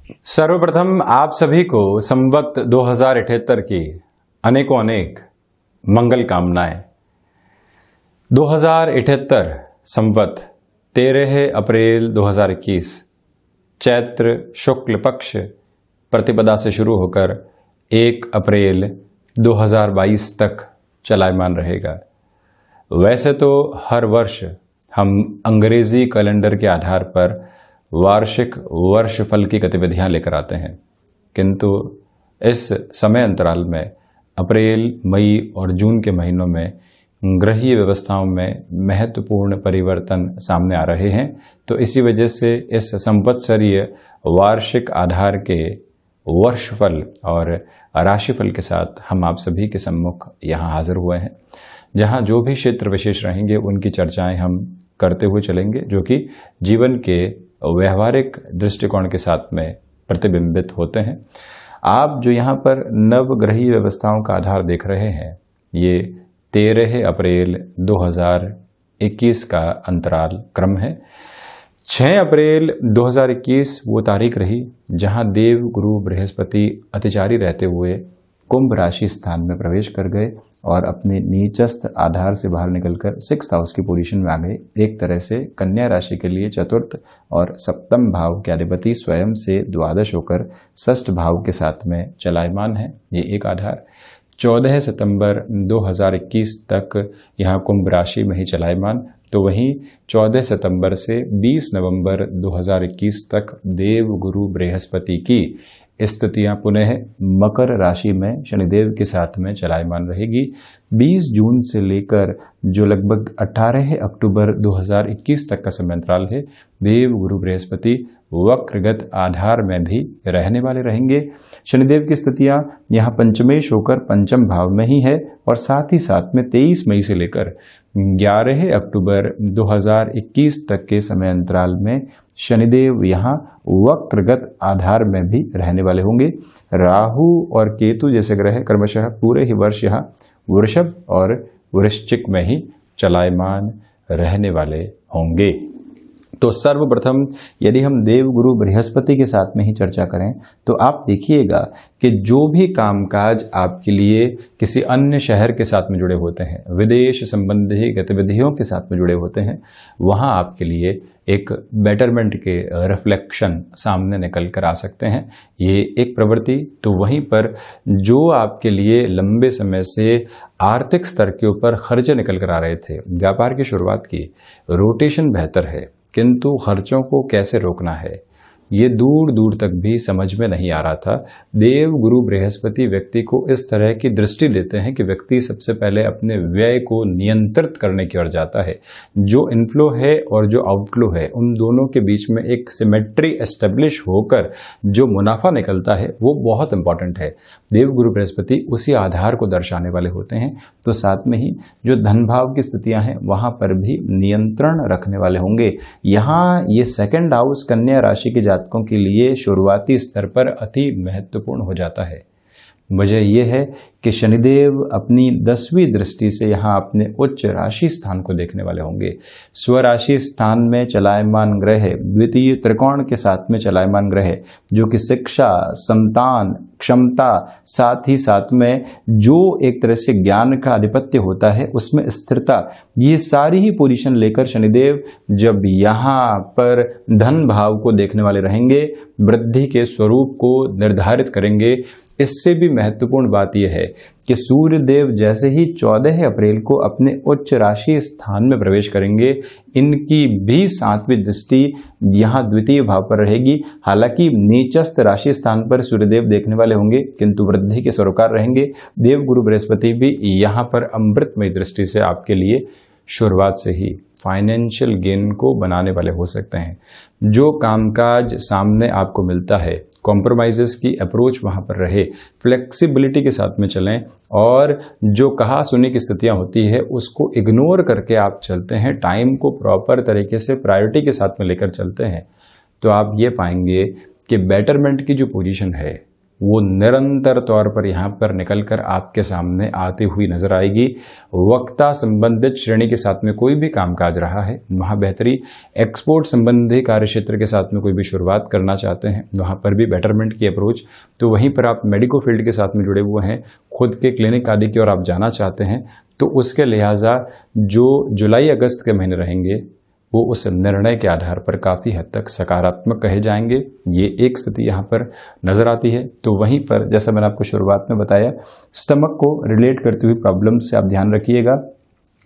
सर्वप्रथम आप सभी को संवत 2078 की अनेकों अनेक मंगल कामनाएं। 2078 संवत 13 अप्रैल 2021 चैत्र शुक्ल पक्ष प्रतिपदा से शुरू होकर 1 अप्रैल 2022 तक चलायमान रहेगा। वैसे तो हर वर्ष हम अंग्रेजी कैलेंडर के आधार पर वार्षिक वर्षफल की गतिविधियां लेकर आते हैं, किंतु इस समय अंतराल में अप्रैल, मई और जून के महीनों में ग्रहीय व्यवस्थाओं में महत्वपूर्ण परिवर्तन सामने आ रहे हैं। तो इसी वजह से इस संवत्सरीय वार्षिक आधार के वर्षफल और राशिफल के साथ हम आप सभी के सम्मुख यहाँ हाजिर हुए हैं, जहाँ जो भी क्षेत्र विशेष रहेंगे उनकी चर्चाएं हम करते हुए चलेंगे, जो कि जीवन के व्यवहारिक दृष्टिकोण के साथ में प्रतिबिंबित होते हैं। आप जो यहाँ पर नवग्रहीय व्यवस्थाओं का आधार देख रहे हैं, ये 13 अप्रैल 2021 का अंतराल क्रम है। 6 अप्रैल 2021 वो तारीख रही जहाँ देव गुरु बृहस्पति अतिचारी रहते हुए कुंभ राशि स्थान में प्रवेश कर गए और अपने नीचस्थ आधार से बाहर निकलकर 6th हाउस की पोजीशन में आ गए। एक तरह से कन्या राशि के लिए चतुर्थ और सप्तम भाव के अधिपति स्वयं से द्वादश होकर 6th भाव के साथ में चलायमान है। ये एक आधार। 14 सितंबर 2021 तक यहाँ कुंभ राशि में ही चलायमान। तो वहीं 14 सितंबर से 20 नवंबर 2021 तक देव गुरु बृहस्पति की स्थितियां पुनः मकर राशि में शनिदेव के साथ में चलायमान रहेगी। 20 जून से लेकर जो लगभग 18 अक्टूबर 2021 तक का समय अंतराल है, देव गुरु बृहस्पति वक्रगत आधार में भी रहने वाले रहेंगे। शनिदेव की स्थितियां यहाँ पंचमेश होकर पंचम भाव में ही है और साथ ही साथ में 23 मई से लेकर 11 अक्टूबर 2021 तक के समय अंतराल में शनिदेव यहाँ वक्रगत आधार में भी रहने वाले होंगे। राहु और केतु जैसे ग्रह क्रमशः पूरे ही वर्ष यहाँ वृषभ और वृश्चिक में ही चलायमान रहने वाले होंगे। तो सर्वप्रथम यदि हम देव गुरु बृहस्पति के साथ में ही चर्चा करें तो आप देखिएगा कि जो भी कामकाज आपके लिए किसी अन्य शहर के साथ में जुड़े होते हैं, विदेश संबंधी गतिविधियों के साथ में जुड़े होते हैं, वहाँ आपके लिए एक बेटरमेंट के रिफ्लेक्शन सामने निकल कर आ सकते हैं। ये एक प्रवृत्ति। तो वहीं पर जो आपके लिए लंबे समय से आर्थिक स्तर के ऊपर खर्चे निकल कर आ रहे थे, व्यापार की शुरुआत की, रोटेशन बेहतर है, किंतु खर्चों को कैसे रोकना है ये दूर दूर तक भी समझ में नहीं आ रहा था। देव गुरु बृहस्पति व्यक्ति को इस तरह की दृष्टि देते हैं कि व्यक्ति सबसे पहले अपने व्यय को नियंत्रित करने की ओर जाता है। जो इनफ्लो है और जो आउटफ्लो है, उन दोनों के बीच में एक सिमेट्री एस्टेब्लिश होकर जो मुनाफा निकलता है वो बहुत इंपॉर्टेंट है। देव गुरु बृहस्पति उसी आधार को दर्शाने वाले होते हैं। तो साथ में ही जो धन भाव की स्थितियां हैं वहां पर भी नियंत्रण रखने वाले होंगे। यहाँ ये 2nd हाउस कन्या राशि के जातकों के लिए शुरुआती स्तर पर अति महत्वपूर्ण हो जाता है। वजह यह है कि शनिदेव अपनी 10वीं दृष्टि से यहाँ अपने उच्च राशि स्थान को देखने वाले होंगे। स्वराशि स्थान में चलायमान ग्रह द्वितीय त्रिकोण के साथ में चलायमान ग्रह, जो कि शिक्षा, संतान, क्षमता, साथ ही साथ में जो एक तरह से ज्ञान का आधिपत्य होता है उसमें स्थिरता, ये सारी ही पोजीशन लेकर शनिदेव जब यहाँ पर धन भाव को देखने वाले रहेंगे, वृद्धि के स्वरूप को निर्धारित करेंगे। इससे भी महत्वपूर्ण बात यह है कि सूर्य देव जैसे ही 14 अप्रैल को अपने उच्च राशि स्थान में प्रवेश करेंगे, इनकी भी 7वीं दृष्टि यहाँ द्वितीय भाव पर रहेगी। हालांकि नीचस्थ राशि स्थान पर सूर्यदेव देखने वाले होंगे, किंतु वृद्धि के सरोकार रहेंगे। देव गुरु बृहस्पति भी यहाँ पर अमृतमय दृष्टि से आपके लिए शुरुआत से ही फाइनेंशियल गेन को बनाने वाले हो सकते हैं। जो कामकाज सामने आपको मिलता है, कॉम्प्रोमाइजेस की अप्रोच वहाँ पर रहे, फ्लेक्सिबिलिटी के साथ में चलें और जो कहा सुनी की स्थितियाँ होती है उसको इग्नोर करके आप चलते हैं, टाइम को प्रॉपर तरीके से प्रायोरिटी के साथ में लेकर चलते हैं, तो आप ये पाएंगे कि बेटरमेंट की जो पोजीशन है वो निरंतर तौर पर यहाँ पर निकलकर आपके सामने आती हुई नजर आएगी। वक्ता संबंधित श्रेणी के साथ में कोई भी कामकाज रहा है वहाँ बेहतरी, एक्सपोर्ट संबंधी कार्य क्षेत्र के साथ में कोई भी शुरुआत करना चाहते हैं वहाँ पर भी बेटरमेंट की अप्रोच, तो वहीं पर आप मेडिको फील्ड के साथ में जुड़े हुए हैं, खुद के क्लिनिक आदि की ओर आप जाना चाहते हैं, तो उसके लिहाजा जो जुलाई अगस्त के महीने रहेंगे वो उस निर्णय के आधार पर काफ़ी हद तक सकारात्मक कहे जाएंगे। ये एक स्थिति यहाँ पर नज़र आती है। तो वहीं पर जैसा मैंने आपको शुरुआत में बताया, स्टमक को रिलेट करती हुई प्रॉब्लम से आप ध्यान रखिएगा।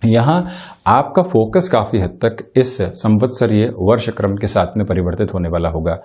यहाँ आपका फोकस काफ़ी हद तक इस संवत्सरीय वर्षक्रम के साथ में परिवर्तित होने वाला होगा।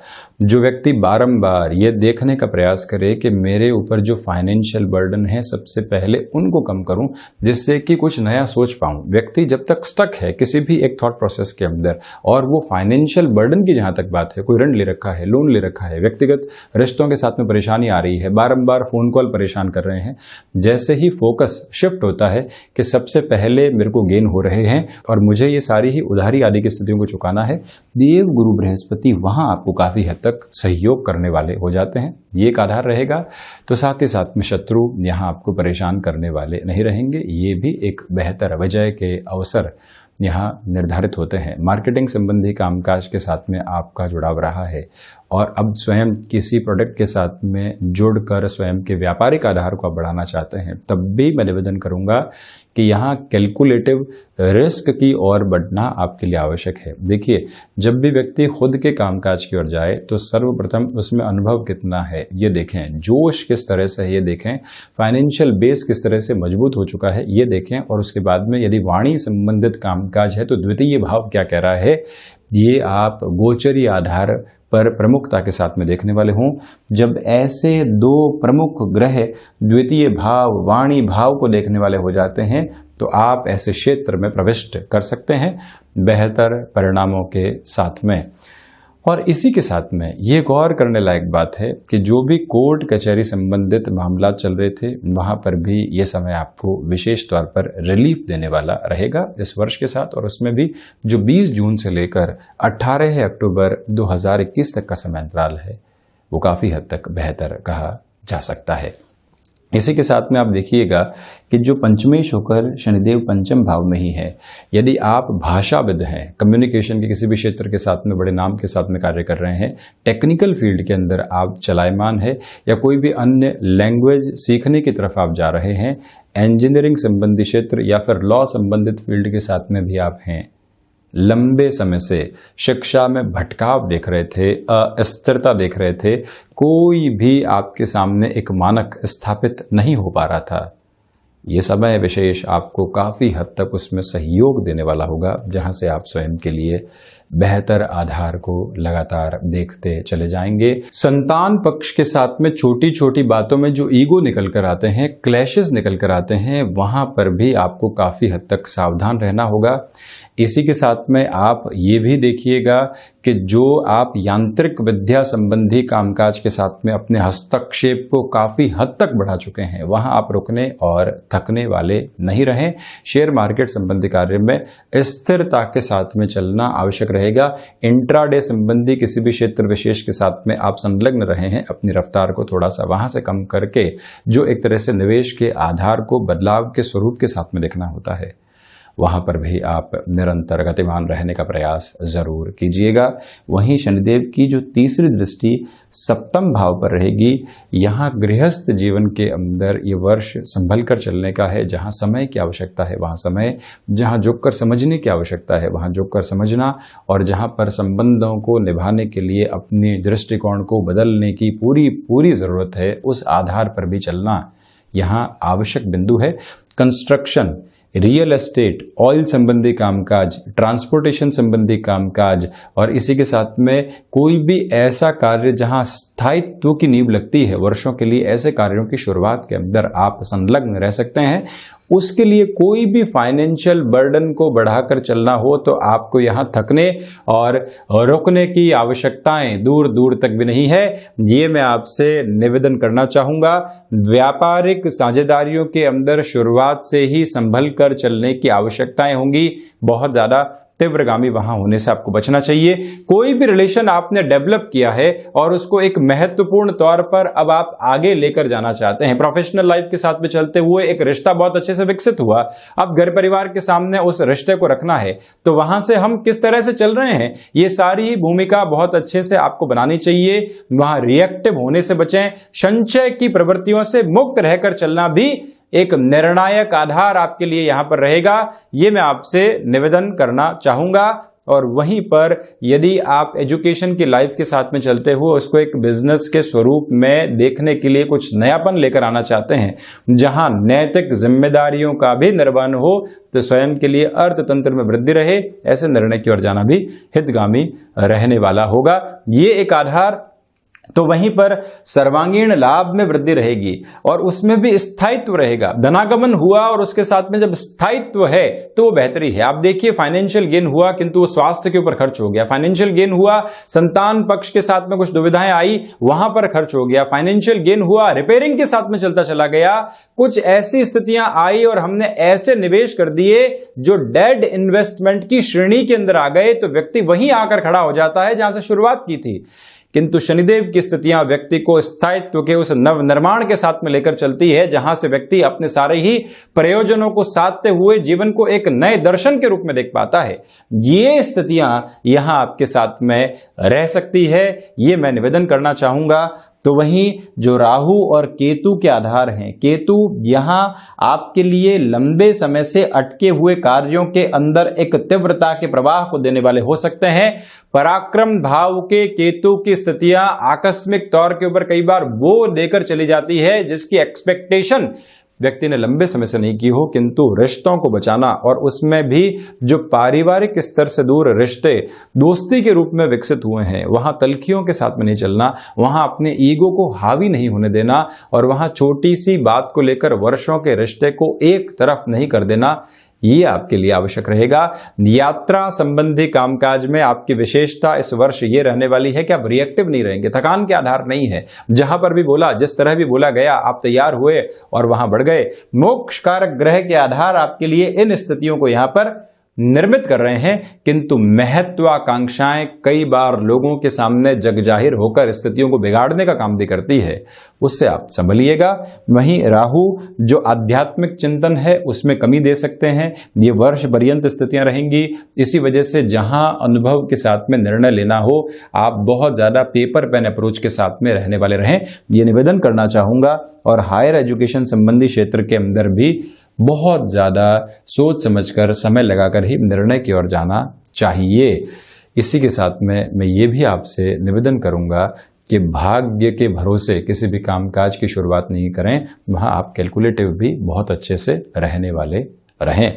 जो व्यक्ति बारंबार ये देखने का प्रयास करे कि मेरे ऊपर जो फाइनेंशियल बर्डन है सबसे पहले उनको कम करूं जिससे कि कुछ नया सोच पाऊं, व्यक्ति जब तक स्टक है किसी भी एक थॉट प्रोसेस के अंदर और वो फाइनेंशियल बर्डन की जहां तक बात है, कोई ऋण ले रखा है, लोन ले रखा है, व्यक्तिगत रिश्तों के साथ में परेशानी आ रही है, बारंबार फोन कॉल परेशान कर रहे हैं, जैसे ही फोकस शिफ्ट होता है कि सबसे पहले मेरे को गेन हो रहे हैं और मुझे ये सारी ही उधारी आदि की स्थितियों को चुकाना है, देव गुरु बृहस्पति वहां आपको काफी हद तक सहयोग करने वाले हो जाते हैं। ये एक आधार रहेगा। तो साथ ही साथ में शत्रु यहां आपको परेशान करने वाले नहीं रहेंगे। ये भी एक बेहतर विजय के अवसर यहाँ निर्धारित होते हैं। मार्केटिंग संबंधी कामकाज के साथ में आपका जुड़ाव रहा है और अब स्वयं किसी प्रोडक्ट के साथ में जुड़कर स्वयं के व्यापारिक आधार को आप बढ़ाना चाहते हैं, तब भी मैं निवेदन करूंगा कि यहाँ कैलकुलेटिव रिस्क की ओर बढ़ना आपके लिए आवश्यक है। देखिए, जब भी व्यक्ति खुद के कामकाज की ओर जाए तो सर्वप्रथम उसमें अनुभव कितना है ये देखें, जोश किस तरह से है ये देखें, फाइनेंशियल बेस किस तरह से मजबूत हो चुका है ये देखें, और उसके बाद में यदि वाणी संबंधित कामकाज है तो द्वितीय भाव क्या कह रहा है ये आप गोचरी आधार पर प्रमुखता के साथ में देखने वाले हों। जब ऐसे दो प्रमुख ग्रह द्वितीय भाव वाणी भाव को देखने वाले हो जाते हैं तो आप ऐसे क्षेत्र में प्रविष्ट कर सकते हैं बेहतर परिणामों के साथ में। और इसी के साथ में ये गौर करने लायक बात है कि जो भी कोर्ट कचहरी संबंधित मामला चल रहे थे वहां पर भी ये समय आपको विशेष तौर पर रिलीफ देने वाला रहेगा इस वर्ष के साथ। और उसमें भी जो 20 जून से लेकर 18 अक्टूबर 2021 तक का समय अंतराल है वो काफ़ी हद तक बेहतर कहा जा सकता है। इसी के साथ में आप देखिएगा कि जो पंचमेश होकर शनिदेव पंचम भाव में ही है, यदि आप भाषाविद हैं, कम्युनिकेशन के किसी भी क्षेत्र के साथ में बड़े नाम के साथ में कार्य कर रहे हैं, टेक्निकल फील्ड के अंदर आप चलायमान है या कोई भी अन्य लैंग्वेज सीखने की तरफ आप जा रहे हैं, इंजीनियरिंग संबंधी क्षेत्र या फिर लॉ संबंधित फील्ड के साथ में भी आप हैं, लंबे समय से शिक्षा में भटकाव देख रहे थे, अस्थिरता देख रहे थे, कोई भी आपके सामने एक मानक स्थापित नहीं हो पा रहा था, ये समय विशेष आपको काफ़ी हद तक उसमें सहयोग देने वाला होगा, जहां से आप स्वयं के लिए बेहतर आधार को लगातार देखते चले जाएंगे। संतान पक्ष के साथ में छोटी छोटी बातों में जो ईगो निकल कर आते हैं, क्लैशेस निकल कर आते हैं, वहां पर भी आपको काफ़ी हद तक सावधान रहना होगा। इसी के साथ में आप ये भी देखिएगा कि जो आप यांत्रिक विद्या संबंधी कामकाज के साथ में अपने हस्तक्षेप को काफ़ी हद तक बढ़ा चुके हैं, वहां आप रुकने और थकने वाले नहीं रहें। शेयर मार्केट संबंधी कार्य में स्थिरता के साथ में चलना आवश्यक रहेगा। इंट्राडे संबंधी किसी भी क्षेत्र विशेष के साथ में आप संलग्न रहे हैं, अपनी रफ्तार को थोड़ा सा वहां से कम करके जो एक तरह से निवेश के आधार को बदलाव के स्वरूप के साथ में देखना होता है, वहां पर भी आप निरंतर गतिमान रहने का प्रयास जरूर कीजिएगा। वहीं शनिदेव की जो तीसरी दृष्टि सप्तम भाव पर रहेगी, यहाँ गृहस्थ जीवन के अंदर ये वर्ष संभल कर चलने का है। जहाँ समय की आवश्यकता है वहाँ समय, जहाँ झुक कर समझने की आवश्यकता है वहाँ झुक कर समझना, और जहाँ पर संबंधों को निभाने के लिए अपने दृष्टिकोण को बदलने की पूरी ज़रूरत है, उस आधार पर भी चलना यहाँ आवश्यक बिंदु है। कंस्ट्रक्शन, रियल एस्टेट, ऑयल संबंधी कामकाज, ट्रांसपोर्टेशन संबंधी कामकाज और इसी के साथ में कोई भी ऐसा कार्य जहां स्थायित्व की नींव लगती है वर्षों के लिए, ऐसे कार्यों की शुरुआत के अंदर आप संलग्न रह सकते हैं। उसके लिए कोई भी फाइनेंशियल बर्डन को बढ़ाकर चलना हो तो आपको यहाँ थकने और रुकने की आवश्यकताएं दूर दूर तक भी नहीं है, ये मैं आपसे निवेदन करना चाहूँगा। व्यापारिक साझेदारियों के अंदर शुरुआत से ही संभल कर चलने की आवश्यकताएं होंगी, बहुत ज़्यादा तीव्रगामी वहां होने से आपको बचना चाहिए। कोई भी रिलेशन आपने डेवलप किया है और उसको एक महत्वपूर्ण तौर पर अब आप आगे लेकर जाना चाहते हैं, प्रोफेशनल लाइफ के साथ में चलते हुए एक रिश्ता बहुत अच्छे से विकसित हुआ, अब घर परिवार के सामने उस रिश्ते को रखना है, तो वहां से हम किस तरह से चल रहे हैं, ये सारी ही भूमिका बहुत अच्छे से आपको बनानी चाहिए। वहां रिएक्टिव होने से बचें, संचय की प्रवृत्तियों से मुक्त रहकर चलना भी एक निर्णायक आधार आपके लिए यहां पर रहेगा, ये मैं आपसे निवेदन करना चाहूंगा। और वहीं पर यदि आप एजुकेशन की लाइफ के साथ में चलते हुए उसको एक बिजनेस के स्वरूप में देखने के लिए कुछ नयापन लेकर आना चाहते हैं, जहां नैतिक जिम्मेदारियों का भी निर्वहन हो, तो स्वयं के लिए अर्थतंत्र में वृद्धि रहे, ऐसे निर्णय की ओर जाना भी हितगामी रहने वाला होगा। ये एक आधार। तो वहीं पर सर्वांगीण लाभ में वृद्धि रहेगी और उसमें भी स्थायित्व रहेगा। धनागमन हुआ और उसके साथ में जब स्थायित्व है तो वो बेहतरी है। आप देखिए, फाइनेंशियल गेन हुआ किंतु वो स्वास्थ्य के ऊपर खर्च हो गया। फाइनेंशियल गेन हुआ, संतान पक्ष के साथ में कुछ दुविधाएं आई, वहां पर खर्च हो गया। फाइनेंशियल गेन हुआ, रिपेयरिंग के साथ में चलता चला गया। कुछ ऐसी स्थितियां आई और हमने ऐसे निवेश कर दिए जो डेड इन्वेस्टमेंट की श्रेणी के अंदर आ गए, तो व्यक्ति वहीं आकर खड़ा हो जाता है जहां से शुरुआत की थी। किंतु शनिदेव की स्थितियां व्यक्ति को स्थायित्व के उस नव निर्माण के साथ में लेकर चलती है, जहां से व्यक्ति अपने सारे ही प्रयोजनों को साधते हुए जीवन को एक नए दर्शन के रूप में देख पाता है। ये स्थितियां यहां आपके साथ में रह सकती है, ये मैं निवेदन करना चाहूंगा। तो वहीं जो राहु और केतु के आधार हैं, केतु यहां आपके लिए लंबे समय से अटके हुए कार्यों के अंदर एक तीव्रता के प्रवाह को देने वाले हो सकते हैं। पराक्रम भाव के केतु की स्थितियां आकस्मिक तौर के ऊपर कई बार वो देकर चली जाती है जिसकी एक्सपेक्टेशन व्यक्ति ने लंबे समय से नहीं की हो, किंतु रिश्तों को बचाना और उसमें भी जो पारिवारिक स्तर से दूर रिश्ते दोस्ती के रूप में विकसित हुए हैं, वहां तलखियों के साथ में नहीं चलना, वहां अपने ईगो को हावी नहीं होने देना और वहां छोटी सी बात को लेकर वर्षों के रिश्ते को एक तरफ नहीं कर देना, ये आपके लिए आवश्यक रहेगा। यात्रा संबंधी कामकाज में आपकी विशेषता इस वर्ष ये रहने वाली है कि आप रिएक्टिव नहीं रहेंगे, थकान के आधार नहीं है। जहां पर भी बोला, जिस तरह भी बोला गया, आप तैयार हुए और वहां बढ़ गए। मोक्ष कारक ग्रह के आधार आपके लिए इन स्थितियों को यहां पर निर्मित कर रहे हैं, किंतु महत्वाकांक्षाएं कई बार लोगों के सामने जग जाहिर होकर स्थितियों को बिगाड़ने का काम भी करती है, उससे आप संभलिएगा। वहीं राहु जो आध्यात्मिक चिंतन है उसमें कमी दे सकते हैं, ये वर्ष पर्यंत स्थितियां रहेंगी। इसी वजह से जहां अनुभव के साथ में निर्णय लेना हो, आप बहुत ज्यादा पेपर पेन अप्रोच के साथ में रहने वाले रहें, ये निवेदन करना चाहूंगा। और हायर एजुकेशन संबंधी क्षेत्र के अंदर भी बहुत ज्यादा सोच समझकर, समय लगाकर ही निर्णय की ओर जाना चाहिए। इसी के साथ में मैं ये भी आपसे निवेदन करूंगा कि भाग्य के भरोसे किसी भी कामकाज की शुरुआत नहीं करें, वहां आप कैलकुलेटिव भी बहुत अच्छे से रहने वाले रहें।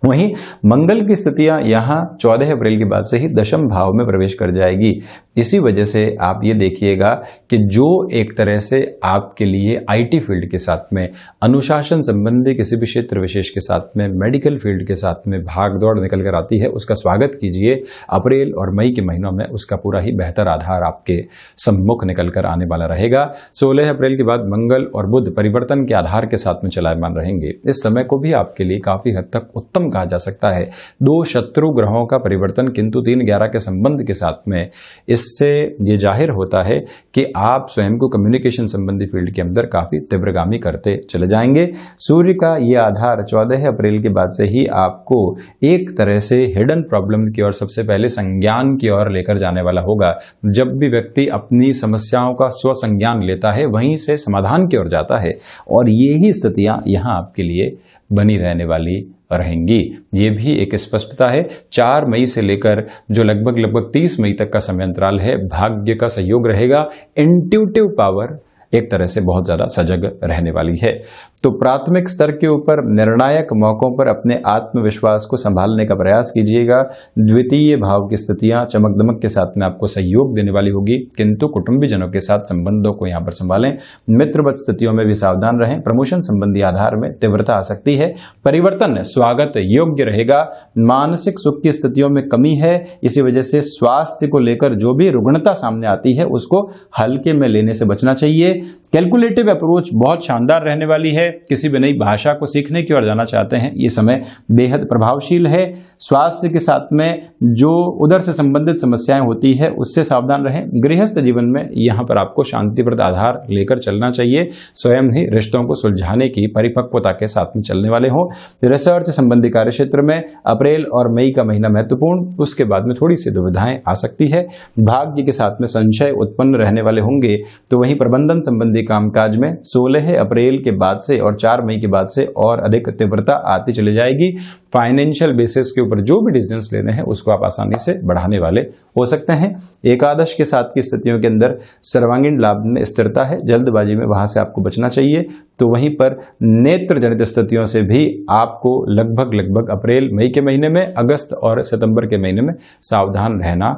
वहीं मंगल की स्थितियां यहां 14 अप्रैल के बाद से ही दशम भाव में प्रवेश कर जाएगी। इसी वजह से आप ये देखिएगा कि जो एक तरह से आपके लिए आईटी फील्ड के साथ में, अनुशासन संबंधी किसी भी क्षेत्र विशेष के साथ में, मेडिकल फील्ड के साथ में भाग दौड़ निकल कर आती है, उसका स्वागत कीजिए। अप्रैल और मई के महीनों में उसका पूरा ही बेहतर आधार आपके सम्मुख निकल कर आने वाला रहेगा। 16 अप्रैल के बाद मंगल और बुध परिवर्तन के आधार के साथ में चलायमान रहेंगे। इस समय को भी आपके लिए काफी हद तक उत्तम कहा जा सकता है। 2 शत्रु ग्रहों का परिवर्तन किंतु 3-11 के संबंध के साथ में, इससे यह जाहिर होता है कि आप स्वयं को कम्युनिकेशन संबंधी फील्ड के अंदर काफी तीव्रगामी करते चले जाएंगे। सूर्य का यह आधार 14 अप्रैल के बाद से ही आपको एक तरह से हिडन प्रॉब्लम की ओर सबसे पहले संज्ञान की ओर लेकर जाने वाला होगा। जब भी व्यक्ति अपनी समस्याओं का स्वसंज्ञान लेता है, वहीं से समाधान की ओर जाता है और यही स्थितियां यहां आपके लिए बनी रहने वाली रहेंगी। ये भी एक स्पष्टता है। 4 मई से लेकर जो लगभग 30 मई तक का समय अंतराल है, भाग्य का सहयोग रहेगा। इंट्यूटिव पावर एक तरह से बहुत ज्यादा सजग रहने वाली है। तो प्राथमिक स्तर के ऊपर निर्णायक मौकों पर अपने आत्मविश्वास को संभालने का प्रयास कीजिएगा। द्वितीय भाव की स्थितियां चमक दमक के साथ में आपको सहयोग देने वाली होगी, किंतु कुटुंबीजनों के साथ संबंधों को यहां पर संभालें। मित्रवत स्थितियों में भी सावधान रहें। प्रमोशन संबंधी आधार में तीव्रता आ सकती है। परिवर्तन स्वागत योग्य रहेगा। मानसिक सुख की स्थितियों में कमी है, इसी वजह से स्वास्थ्य को लेकर जो भी रुग्णता सामने आती है उसको हल्के में लेने से बचना चाहिए। कैलकुलेटिव अप्रोच बहुत शानदार रहने वाली है। किसी भी नई भाषा को सीखने की ओर जाना चाहते हैं, ये समय बेहद प्रभावशील है। स्वास्थ्य के साथ में जो उधर से संबंधित समस्याएं होती है उससे सावधान रहें। गृहस्थ जीवन में यहाँ पर आपको शांतिप्रद आधार लेकर चलना चाहिए। स्वयं ही रिश्तों को सुलझाने की परिपक्वता के साथ में चलने वाले हों। रिसर्च संबंधी कार्य क्षेत्र में अप्रैल और मई का महीना महत्वपूर्ण, उसके बाद में थोड़ी सी दुविधाएं आ सकती है। भाग्य के साथ में संशय उत्पन्न रहने वाले होंगे। तो वहीं प्रबंधन संबंधी कामकाज में 16 अप्रैल के बाद से और 4 मई के बाद से और अधिक तीव्रता आती चली जाएगी। फाइनेंशियल बेसिस के ऊपर जो भी डिसीजंस लेने हैं उसको आप आसानी से बढ़ाने वाले हो सकते हैं। एकादश के साथ की स्थितियों के अंदर सर्वांगीण लाभ में स्थिरता है, जल्दबाजी में वहां से आपको बचना चाहिए। तो वहीं पर नेत्र जनित स्थितियों से भी आपको लगभग अप्रैल मई के महीने में, अगस्त और सितंबर के महीने में सावधान रहना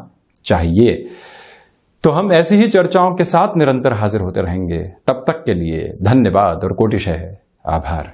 चाहिए। तो हम ऐसी ही चर्चाओं के साथ निरंतर हाजिर होते रहेंगे। तब तक के लिए धन्यवाद और कोटिशः आभार।